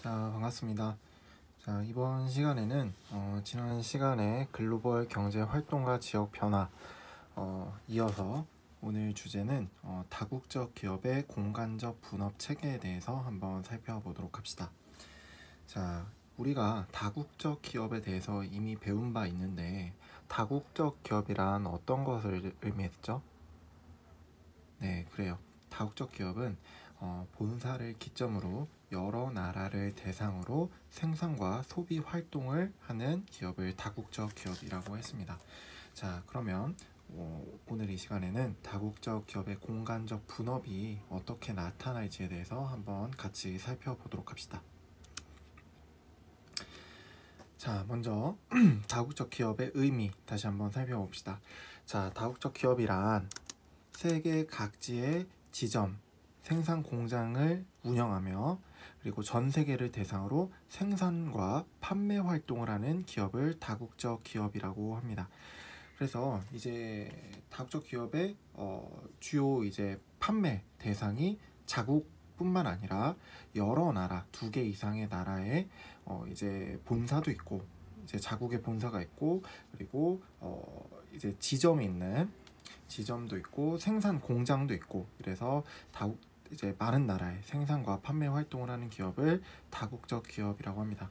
자, 반갑습니다. 자, 이번 시간에는 지난 시간에 글로벌 경제 활동과 지역 변화 이어서 오늘 주제는 다국적 기업의 공간적 분업 체계에 대해서 한번 살펴보도록 합시다. 자, 우리가 다국적 기업에 대해서 이미 배운 바 있는데 다국적 기업이란 어떤 것을 의미했죠? 네, 그래요. 다국적 기업은 본사를 기점으로 여러 나라를 대상으로 생산과 소비 활동을 하는 기업을 다국적 기업이라고 했습니다. 자, 그러면 오늘 이 시간에는 다국적 기업의 공간적 분업이 어떻게 나타날지에 대해서 한번 같이 살펴보도록 합시다. 자, 먼저 다국적 기업의 의미 다시 한번 살펴봅시다. 자, 다국적 기업이란 세계 각지의 지점, 생산 공장을 운영하며 그리고 전 세계를 대상으로 생산과 판매 활동을 하는 기업을 다국적 기업이라고 합니다. 그래서 이제 다국적 기업의 주요 이제 판매 대상이 자국뿐만 아니라 여러 나라, 2개 이상의 나라에 이제 본사도 있고 이제 자국의 본사가 있고 그리고 이제 지점이 있는 지점도 있고 생산 공장도 있고 이래서 이제 많은 나라의 생산과 판매 활동을 하는 기업을 다국적 기업이라고 합니다.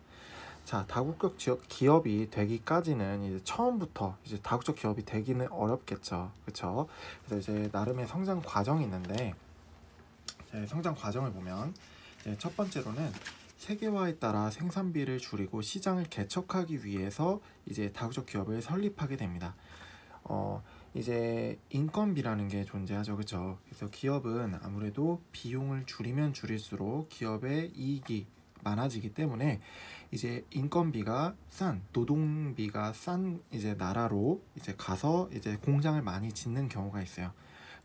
자, 다국적 기업이 되기까지는 이제 처음부터 이제 다국적 기업이 되기는 어렵겠죠, 그렇죠? 그래서 이제 나름의 성장 과정이 있는데 성장 과정을 보면 첫 번째로는 세계화에 따라 생산비를 줄이고 시장을 개척하기 위해서 이제 다국적 기업을 설립하게 됩니다. 이제 인건비라는 게 존재하죠, 그렇죠? 그래서 기업은 아무래도 비용을 줄이면 줄일수록 기업의 이익이 많아지기 때문에 이제 인건비가 싼 노동비가 싼 이제 나라로 이제 가서 이제 공장을 많이 짓는 경우가 있어요.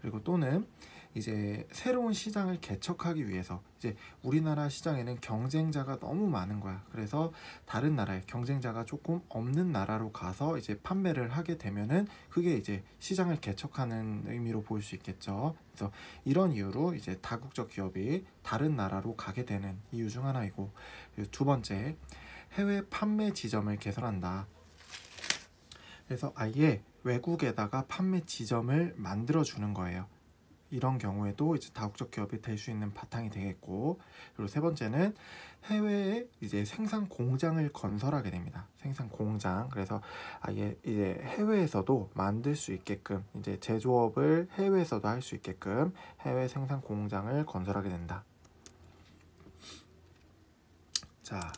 그리고 또는 이제 새로운 시장을 개척하기 위해서 이제 우리나라 시장에는 경쟁자가 너무 많은 거야. 그래서 다른 나라에 경쟁자가 조금 없는 나라로 가서 이제 판매를 하게 되면은 그게 이제 시장을 개척하는 의미로 볼 수 있겠죠. 그래서 이런 이유로 이제 다국적 기업이 다른 나라로 가게 되는 이유 중 하나이고, 그리고 두 번째, 해외 판매 지점을 개설한다. 그래서 아예 외국에다가 판매 지점을 만들어 주는 거예요. 이런 경우에도 이제 다국적 기업이 될 수 있는 바탕이 되겠고, 그리고 세 번째는 해외에 이제 생산 공장을 건설하게 됩니다. 생산 공장. 그래서 아예 이제 해외에서도 만들 수 있게끔 이제 제조업을 해외에서도 할 수 있게끔 해외 생산 공장을 건설하게 된다. 자,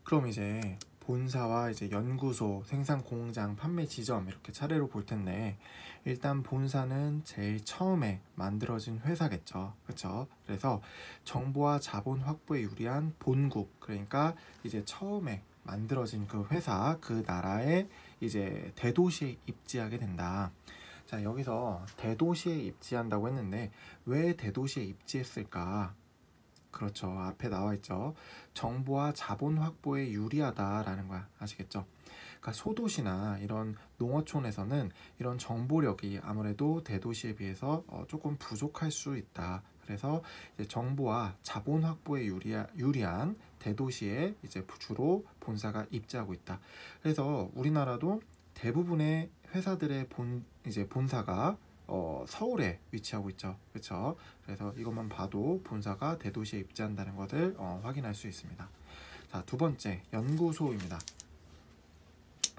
그럼 이제 본사와 이제 연구소, 생산 공장, 판매 지점 이렇게 차례로 볼 텐데, 일단 본사는 제일 처음에 만들어진 회사겠죠, 그렇죠? 그래서 정보와 자본 확보에 유리한 본국, 그러니까 이제 처음에 만들어진 그 회사, 그 나라의 이제 대도시에 입지하게 된다. 자, 여기서 대도시에 입지한다고 했는데 왜 대도시에 입지했을까? 그렇죠. 앞에 나와 있죠. 정보와 자본 확보에 유리하다라는 거야. 아시겠죠? 그러니까 소도시나 이런 농어촌에서는 이런 정보력이 아무래도 대도시에 비해서 조금 부족할 수 있다. 그래서 이제 정보와 자본 확보에 유리한 대도시에 이제 주로 본사가 입지하고 있다. 그래서 우리나라도 대부분의 회사들의 이제 본사가 서울에 위치하고 있죠, 그렇죠? 그래서 이것만 봐도 본사가 대도시에 입지한다는 것을 확인할 수 있습니다. 자, 두 번째, 연구소입니다.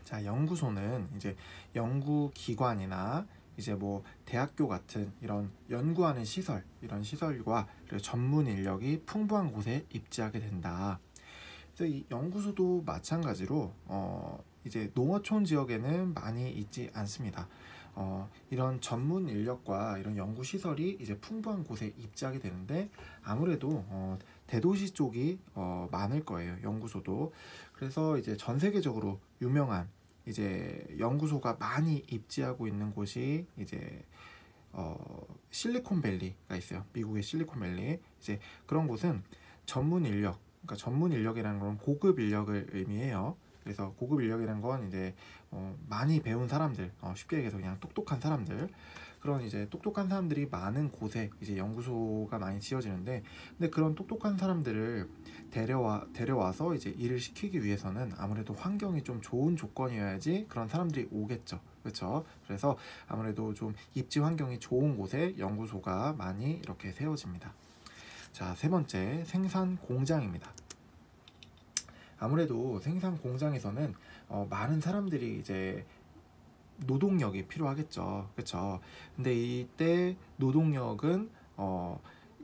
자, 연구소는 이제 연구기관이나 이제 뭐 대학교 같은 이런 연구하는 시설, 이런 시설과 그리고 전문 인력이 풍부한 곳에 입지하게 된다. 그래서 이 연구소도 마찬가지로 이제 농어촌 지역에는 많이 있지 않습니다. 이런 전문 인력과 이런 연구 시설이 이제 풍부한 곳에 입지하게 되는데 아무래도 대도시 쪽이 많을 거예요, 연구소도. 그래서 이제 전 세계적으로 유명한 이제 연구소가 많이 입지하고 있는 곳이 이제 실리콘밸리가 있어요. 미국의 실리콘밸리. 이제 그런 곳은 전문 인력, 그러니까 전문 인력이라는 건 고급 인력을 의미해요. 그래서 고급 인력이라는 건 이제 많이 배운 사람들, 쉽게 얘기해서 그냥 똑똑한 사람들, 그런 이제 똑똑한 사람들이 많은 곳에 이제 연구소가 많이 지어지는데, 근데 그런 똑똑한 사람들을 데려와서 이제 일을 시키기 위해서는 아무래도 환경이 좀 좋은 조건이어야지 그런 사람들이 오겠죠. 그렇죠? 그래서 아무래도 좀 입지 환경이 좋은 곳에 연구소가 많이 이렇게 세워집니다. 자, 세 번째, 생산 공장입니다. 아무래도 생산 공장에서는 많은 사람들이 이제 노동력이 필요하겠죠. 그렇죠? 근데 이때 노동력은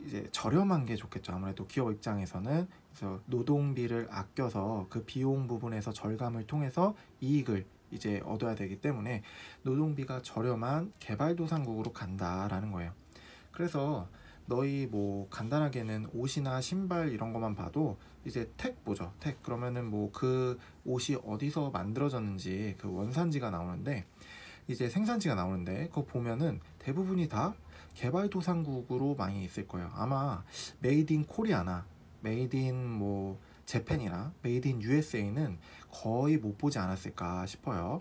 이제 저렴한 게 좋겠죠. 아무래도 기업 입장에서는. 그래서 노동비를 아껴서 그 비용 부분에서 절감을 통해서 이익을 이제 얻어야 되기 때문에 노동비가 저렴한 개발도상국으로 간다라는 거예요. 그래서 너희 뭐 간단하게는 옷이나 신발 이런 것만 봐도 이제 택 보죠. 택 그러면은 뭐 그 옷이 어디서 만들어졌는지 그 원산지가 나오는데, 이제 생산지가 나오는데 그거 보면은 대부분이 다 개발도상국으로 많이 있을 거예요. 아마 메이드 인 코리아나 메이드 인 뭐 재팬이나 메이드 인 USA는 거의 못 보지 않았을까 싶어요.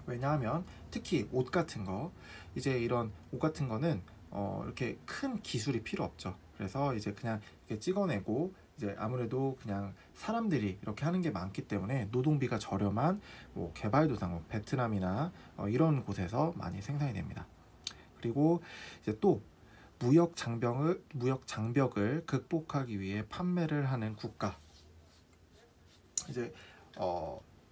왜냐하면 특히 옷 같은 거, 이제 이런 옷 같은 거는 이렇게 큰 기술이 필요 없죠. 그래서 이제 그냥 이렇게 찍어내고 이제 아무래도 그냥 사람들이 이렇게 하는 게 많기 때문에 노동비가 저렴한 뭐 개발도상국 베트남이나 이런 곳에서 많이 생산이 됩니다. 그리고 이제 또 무역 장벽을 극복하기 위해 판매를 하는 국가. 이제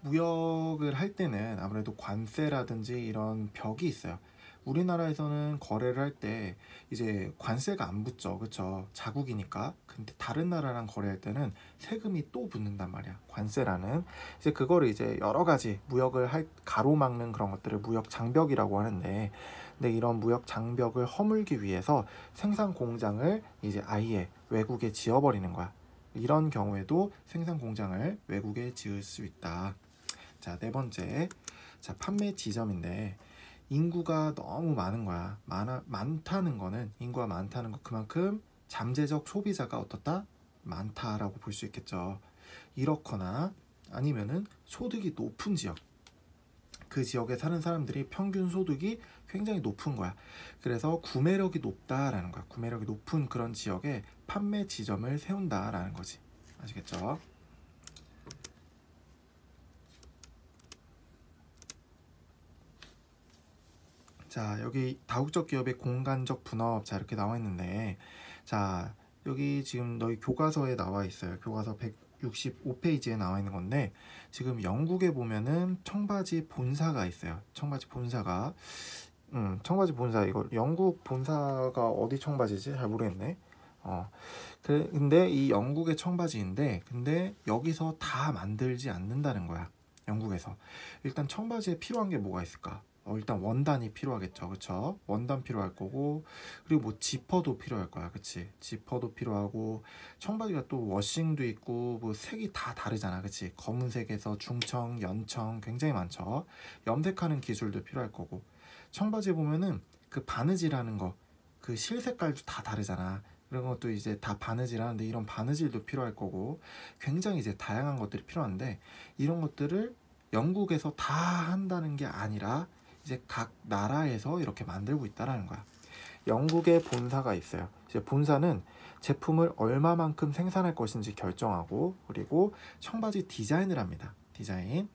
무역을 할 때는 아무래도 관세라든지 이런 벽이 있어요. 우리나라에서는 거래를 할 때 이제 관세가 안 붙죠. 그쵸? 자국이니까. 근데 다른 나라랑 거래할 때는 세금이 또 붙는단 말이야. 관세라는. 이제 그거를 이제 여러 가지 무역을 가로막는 그런 것들을 무역 장벽이라고 하는데, 근데 이런 무역 장벽을 허물기 위해서 생산 공장을 이제 아예 외국에 지어버리는 거야. 이런 경우에도 생산 공장을 외국에 지을 수 있다. 자, 네 번째. 자, 판매 지점인데, 인구가 너무 많은 거야. 많다는 거는, 인구가 많다는 거 그만큼 잠재적 소비자가 어떻다? 많다라고 볼 수 있겠죠. 이렇거나 아니면은 소득이 높은 지역, 그 지역에 사는 사람들이 평균 소득이 굉장히 높은 거야. 그래서 구매력이 높다라는 거야. 구매력이 높은 그런 지역에 판매 지점을 세운다라는 거지. 아시겠죠? 자, 여기 다국적 기업의 공간적 분업, 자 이렇게 나와 있는데, 자 여기 지금 너희 교과서에 나와 있어요. 교과서 165페이지에 나와 있는 건데, 지금 영국에 보면은 청바지 본사가 있어요. 청바지 본사가 청바지 본사, 이거 영국 본사가 어디 청바지지? 잘 모르겠네. 근데 이 영국의 청바지인데, 근데 여기서 다 만들지 않는다는 거야. 영국에서. 일단 청바지에 필요한 게 뭐가 있을까? 일단 원단이 필요하겠죠. 그쵸? 원단 필요할 거고, 그리고 뭐 지퍼도 필요할 거야. 그치? 지퍼도 필요하고, 청바지가 또 워싱도 있고, 뭐 색이 다 다르잖아. 그치? 검은색에서 중청, 연청 굉장히 많죠. 염색하는 기술도 필요할 거고, 청바지에 보면은 그 바느질하는 거, 그 실 색깔도 다 다르잖아. 그런 것도 이제 다 바느질하는데, 이런 바느질도 필요할 거고, 굉장히 이제 다양한 것들이 필요한데, 이런 것들을 영국에서 다 한다는 게 아니라 이제 각 나라에서 이렇게 만들고 있다라는 거야. 영국에 본사가 있어요. 이제 본사는 제품을 얼마만큼 생산할 것인지 결정하고, 그리고 청바지 디자인을 합니다. 디자인.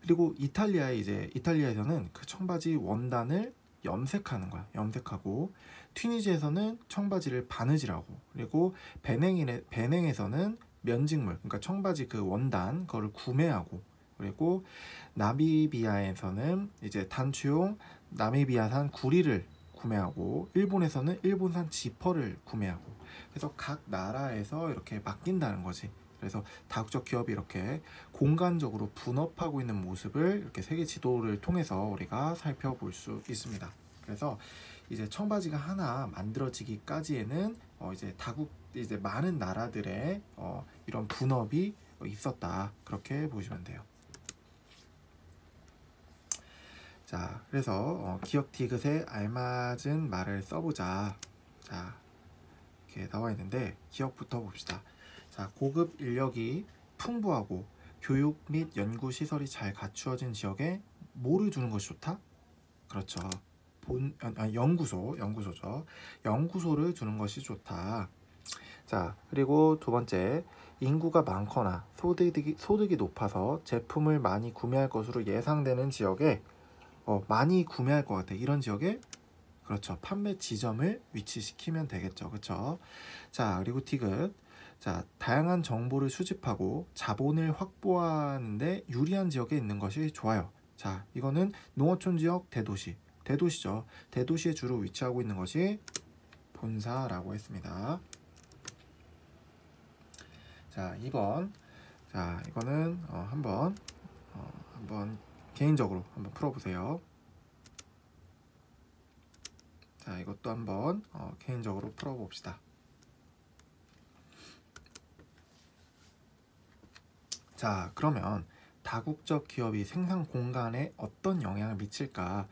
그리고 이탈리아에서는 그 청바지 원단을 염색하는 거야. 염색하고, 튀니지에서는 청바지를 바느질하고, 그리고 베냉에서는 면직물, 그러니까 청바지 그 원단 그거를 구매하고, 그리고 나미비아에서는 이제 단추용 나미비아산 구리를 구매하고, 일본에서는 일본산 지퍼를 구매하고, 그래서 각 나라에서 이렇게 맡긴다는 거지. 그래서 다국적 기업이 이렇게 공간적으로 분업하고 있는 모습을 이렇게 세계 지도를 통해서 우리가 살펴볼 수 있습니다. 그래서 이제 청바지가 하나 만들어지기까지에는 이제 많은 나라들의 이런 분업이 있었다, 그렇게 보시면 돼요. 자, 그래서 기억 디귿에 알맞은 말을 써보자. 자, 이렇게 나와 있는데, 기억부터 봅시다. 자, 고급 인력이 풍부하고 교육 및 연구 시설이 잘 갖추어진 지역에 뭐를 두는 것이 좋다? 그렇죠. 연구소죠. 연구소를 두는 것이 좋다. 자, 그리고 두 번째, 인구가 많거나 소득이 높아서 제품을 많이 구매할 것으로 예상되는 지역에 많이 구매할 것 같아. 이런 지역에 그렇죠. 판매 지점을 위치시키면 되겠죠. 그렇죠? 자, 그리고 디귿. 자, 다양한 정보를 수집하고 자본을 확보하는데 유리한 지역에 있는 것이 좋아요. 자, 이거는 농어촌 지역 대도시. 대도시죠. 대도시에 주로 위치하고 있는 것이 본사라고 했습니다. 자, 2번. 자, 이거는 한번 개인적으로 한번 풀어보세요. 자, 이것도 한번 개인적으로 풀어봅시다. 자, 그러면 다국적 기업이 생산 공간에 어떤 영향을 미칠까?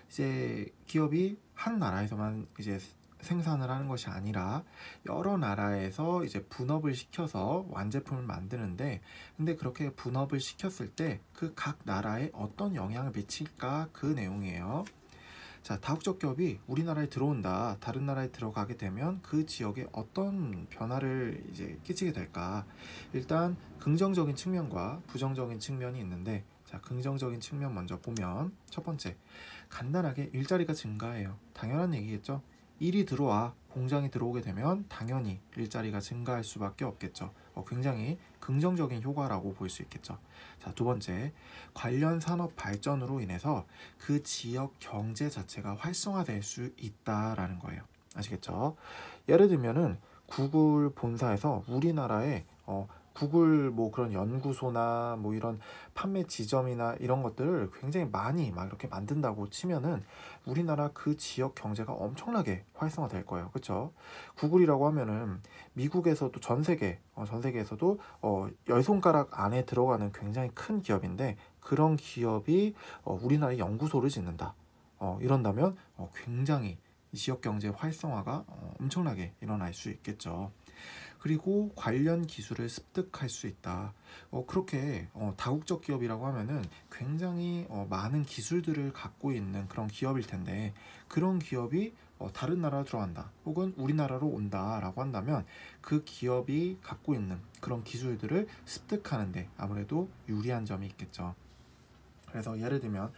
이제 기업이 한 나라에서만 이제 생산을 하는 것이 아니라 여러 나라에서 이제 분업을 시켜서 완제품을 만드는데, 근데 그렇게 분업을 시켰을 때 그 각 나라에 어떤 영향을 미칠까, 그 내용이에요. 자, 다국적 기업이 우리나라에 들어온다, 다른 나라에 들어가게 되면 그 지역에 어떤 변화를 이제 끼치게 될까? 일단 긍정적인 측면과 부정적인 측면이 있는데, 자, 긍정적인 측면 먼저 보면 첫 번째, 간단하게 일자리가 증가해요. 당연한 얘기겠죠? 일이 들어와, 공장이 들어오게 되면 당연히 일자리가 증가할 수밖에 없겠죠. 굉장히 긍정적인 효과라고 볼 수 있겠죠. 자, 두 번째, 관련 산업 발전으로 인해서 그 지역 경제 자체가 활성화될 수 있다라는 거예요. 아시겠죠? 예를 들면은 구글 본사에서 우리나라에 구글 뭐 그런 연구소나 뭐 이런 판매 지점이나 이런 것들을 굉장히 많이 막 이렇게 만든다고 치면은 우리나라 그 지역 경제가 엄청나게 활성화될 거예요. 그렇죠? 구글이라고 하면은 미국에서도 전 세계에서도 열 손가락 안에 들어가는 굉장히 큰 기업인데, 그런 기업이 우리나라에 연구소를 짓는다. 이런다면 굉장히 이 지역 경제 활성화가 엄청나게 일어날 수 있겠죠. 그리고 관련 기술을 습득할 수 있다. 그렇게 다국적 기업이라고 하면은 굉장히 많은 기술들을 갖고 있는 그런 기업일 텐데, 그런 기업이 다른 나라로 들어간다, 혹은 우리나라로 온다라고 한다면 그 기업이 갖고 있는 그런 기술들을 습득하는데 아무래도 유리한 점이 있겠죠. 그래서 예를 들면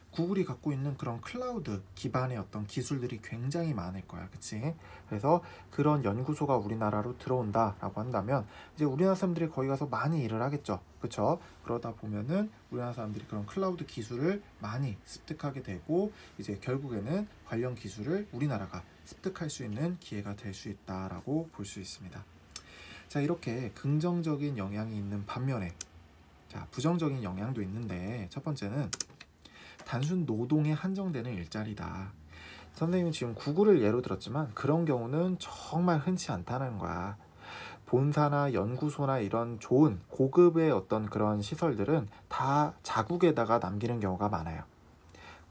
구글이 갖고 있는 그런 클라우드 기반의 어떤 기술들이 굉장히 많을 거야. 그치? 그래서 그런 연구소가 우리나라로 들어온다라고 한다면 이제 우리나라 사람들이 거기 가서 많이 일을 하겠죠. 그쵸? 그러다 보면은 우리나라 사람들이 그런 클라우드 기술을 많이 습득하게 되고, 이제 결국에는 관련 기술을 우리나라가 습득할 수 있는 기회가 될 수 있다라고 볼 수 있습니다. 자, 이렇게 긍정적인 영향이 있는 반면에, 자, 부정적인 영향도 있는데, 첫 번째는 단순 노동에 한정되는 일자리다. 선생님이 지금 구글을 예로 들었지만 그런 경우는 정말 흔치 않다는 거야. 본사나 연구소나 이런 좋은 고급의 어떤 그런 시설들은 다 자국에다가 남기는 경우가 많아요.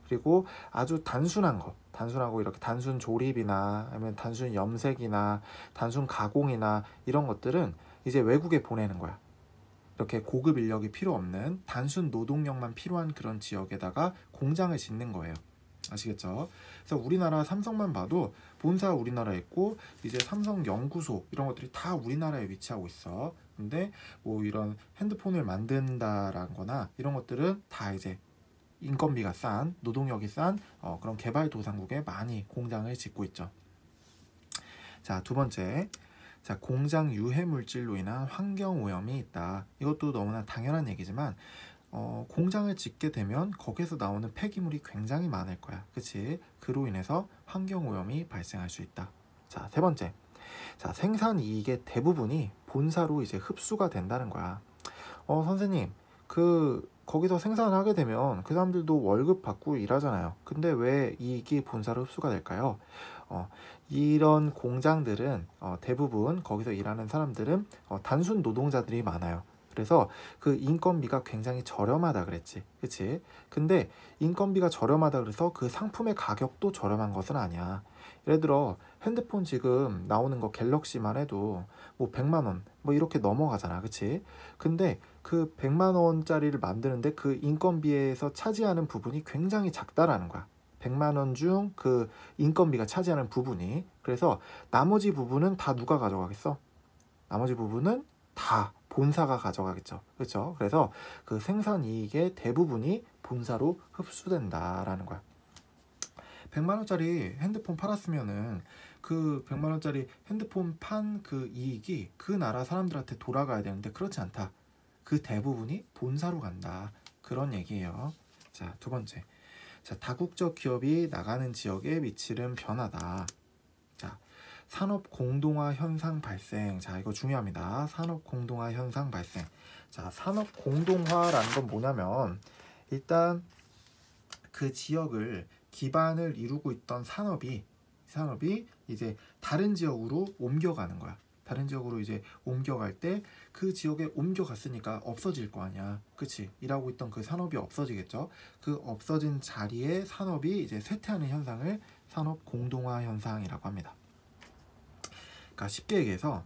그리고 아주 단순하고 이렇게 단순 조립이나 아니면 단순 염색이나 단순 가공이나 이런 것들은 이제 외국에 보내는 거야. 이렇게 고급 인력이 필요 없는 단순 노동력만 필요한 그런 지역에다가 공장을 짓는 거예요. 아시겠죠? 그래서 우리나라 삼성만 봐도 본사 우리나라에 있고, 이제 삼성 연구소 이런 것들이 다 우리나라에 위치하고 있어. 근데 뭐 이런 핸드폰을 만든다라는 거나 이런 것들은 다 이제 인건비가 싼, 노동력이 싼 그런 개발도상국에 많이 공장을 짓고 있죠. 자, 두 번째, 자, 공장 유해 물질로 인한 환경 오염이 있다. 이것도 너무나 당연한 얘기지만 공장을 짓게 되면 거기서 나오는 폐기물이 굉장히 많을 거야. 그치? 그로 인해서 환경 오염이 발생할 수 있다. 자, 세 번째, 자, 생산 이익의 대부분이 본사로 이제 흡수가 된다는 거야. 선생님, 거기서 생산을 하게 되면 그 사람들도 월급 받고 일하잖아요. 근데 왜 이익이 본사로 흡수가 될까요? 이런 공장들은 대부분 거기서 일하는 사람들은 단순 노동자들이 많아요. 그래서 그 인건비가 굉장히 저렴하다 그랬지. 그치? 근데 인건비가 저렴하다 그래서 그 상품의 가격도 저렴한 것은 아니야. 예를 들어 핸드폰 지금 나오는 거 갤럭시만 해도 뭐 100만 원 뭐 이렇게 넘어가잖아. 그치? 근데 그 100만 원짜리를 만드는데 그 인건비에서 차지하는 부분이 굉장히 작다라는 거야. 100만 원 중 그 인건비가 차지하는 부분이. 그래서 나머지 부분은 다 누가 가져가겠어? 나머지 부분은 다 본사가 가져가겠죠. 그렇죠? 그래서 그 생산이익의 대부분이 본사로 흡수된다라는 거야. 100만 원짜리 핸드폰 팔았으면은 그 100만 원짜리 핸드폰 판 그 이익이 그 나라 사람들한테 돌아가야 되는데 그렇지 않다. 그 대부분이 본사로 간다. 그런 얘기예요. 자, 두 번째. 자, 다국적 기업이 나가는 지역에 미치는 변화다. 자, 산업 공동화 현상 발생. 자, 이거 중요합니다. 산업 공동화 현상 발생. 자, 산업 공동화라는 건 뭐냐면 일단 그 지역을 기반을 이루고 있던 산업이 이제 다른 지역으로 옮겨가는 거야. 다른 지역으로 이제 옮겨갈 때 그 지역에 옮겨갔으니까 없어질 거 아니야. 그치? 일하고 있던 그 산업이 없어지겠죠. 그 없어진 자리에 산업이 이제 쇠퇴하는 현상을 산업 공동화 현상이라고 합니다. 그러니까 쉽게 얘기해서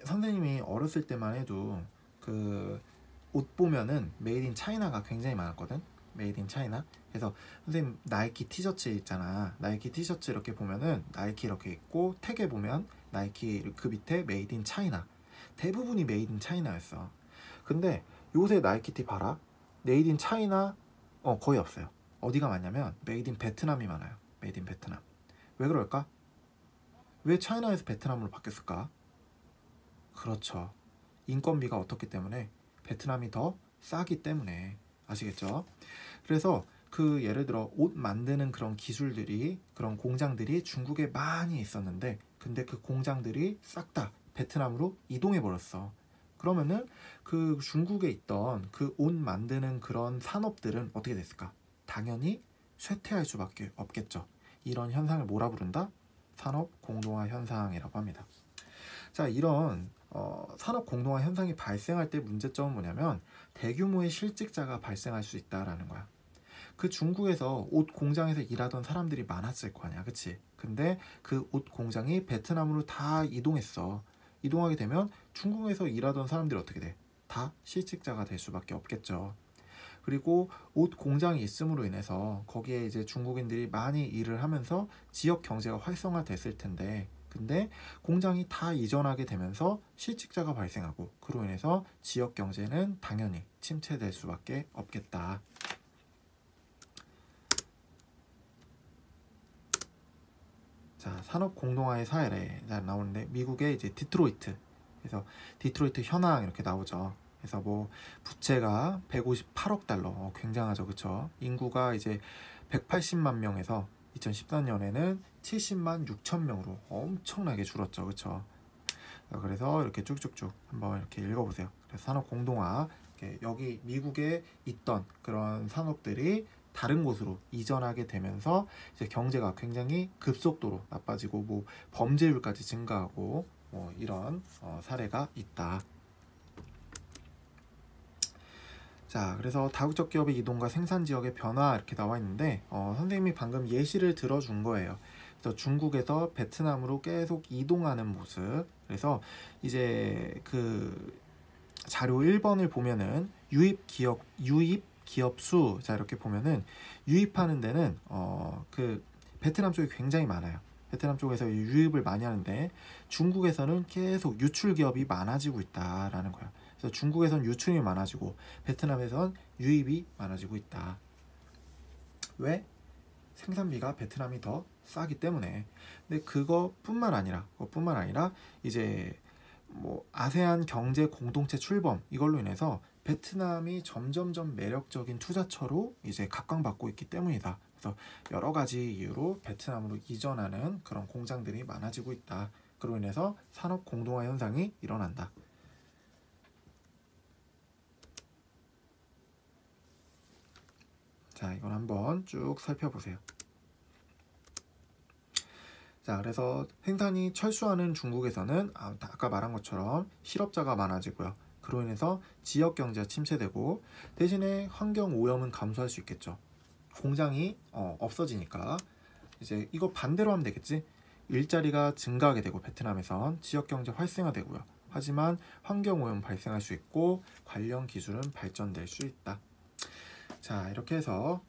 선생님이 어렸을 때만 해도 그 옷 보면은 메이드 인 차이나가 굉장히 많았거든. 메이드 인 차이나. 그래서 선생님 나이키 티셔츠 있잖아. 나이키 티셔츠 이렇게 보면은 나이키 이렇게 있고 택에 보면 나이키 그 밑에 메이드 인 차이나. 대부분이 메이드 인 차이나였어. 근데 요새 나이키 티 봐라. 메이드 인 차이나 거의 없어요. 어디가 많냐면 메이드 인 베트남이 많아요. 메이드 인 베트남. 왜 그럴까? 왜 차이나에서 베트남으로 바뀌었을까? 그렇죠. 인건비가 어떻기 때문에 베트남이 더 싸기 때문에. 아시겠죠? 그래서 그 예를 들어 옷 만드는 그런 기술들이 그런 공장들이 중국에 많이 있었는데 근데 그 공장들이 싹 다 베트남으로 이동해 버렸어. 그러면은 그 중국에 있던 그 옷 만드는 그런 산업들은 어떻게 됐을까? 당연히 쇠퇴할 수밖에 없겠죠. 이런 현상을 뭐라 부른다? 산업 공동화 현상이라고 합니다. 자, 이런 산업 공동화 현상이 발생할 때 문제점은 뭐냐면 대규모의 실직자가 발생할 수 있다라는 거야. 그 중국에서 옷 공장에서 일하던 사람들이 많았을 거 아니야, 그치? 근데 그 옷 공장이 베트남으로 다 이동했어. 이동하게 되면 중국에서 일하던 사람들이 어떻게 돼? 다 실직자가 될 수밖에 없겠죠. 그리고 옷 공장이 있음으로 인해서 거기에 이제 중국인들이 많이 일을 하면서 지역 경제가 활성화됐을 텐데 근데 공장이 다 이전하게 되면서 실직자가 발생하고 그로 인해서 지역 경제는 당연히 침체될 수밖에 없겠다. 자, 산업 공동화의 사례 나오는데 미국의 이제 디트로이트. 그래서 디트로이트 현황 이렇게 나오죠. 그래서 뭐 부채가 158억 달러, 굉장하죠, 그렇죠? 인구가 이제 180만 명에서 2014년에는 70만 6천 명으로 엄청나게 줄었죠, 그렇죠? 그래서 이렇게 쭉쭉쭉 한번 이렇게 읽어보세요. 그래서 산업 공동화, 여기 미국에 있던 그런 산업들이 다른 곳으로 이전하게 되면서 이제 경제가 굉장히 급속도로 나빠지고 뭐 범죄율까지 증가하고 뭐 이런 사례가 있다. 자, 그래서 다국적 기업의 이동과 생산 지역의 변화 이렇게 나와 있는데 선생님이 방금 예시를 들어준 거예요. 그래서 중국에서 베트남으로 계속 이동하는 모습. 그래서 이제 그 자료 1번을 보면은 유입 기업 수. 자, 이렇게 보면은 유입하는 데는 그 베트남 쪽이 굉장히 많아요. 베트남 쪽에서 유입을 많이 하는데 중국에서는 계속 유출 기업이 많아지고 있다라는 거야. 그래서 중국에선 유출이 많아지고 베트남에선 유입이 많아지고 있다. 왜? 생산비가 베트남이 더 싸기 때문에. 근데 그것뿐만 아니라 이제 뭐 아세안 경제 공동체 출범 이걸로 인해서 베트남이 점점점 매력적인 투자처로 이제 각광받고 있기 때문이다. 그래서 여러 가지 이유로 베트남으로 이전하는 그런 공장들이 많아지고 있다. 그로 인해서 산업 공동화 현상이 일어난다. 자, 이걸 한번 쭉 살펴보세요. 자, 그래서 생산이 철수하는 중국에서는 아까 말한 것처럼 실업자가 많아지고요. 그로 인해서 지역 경제가 침체되고 대신에 환경 오염은 감소할 수 있겠죠. 공장이 없어지니까 이제 이거 반대로 하면 되겠지. 일자리가 증가하게 되고 베트남에선 지역 경제 활성화되고요. 하지만 환경 오염 발생할 수 있고 관련 기술은 발전될 수 있다. 자, 이렇게 해서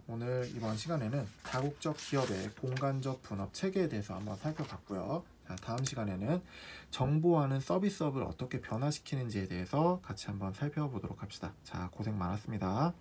오늘 이번 시간에는 다국적 기업의 공간적 분업 체계에 대해서 한번 살펴봤고요. 자, 다음 시간에는 정보화는 서비스업을 어떻게 변화시키는지에 대해서 같이 한번 살펴보도록 합시다. 자, 고생 많았습니다.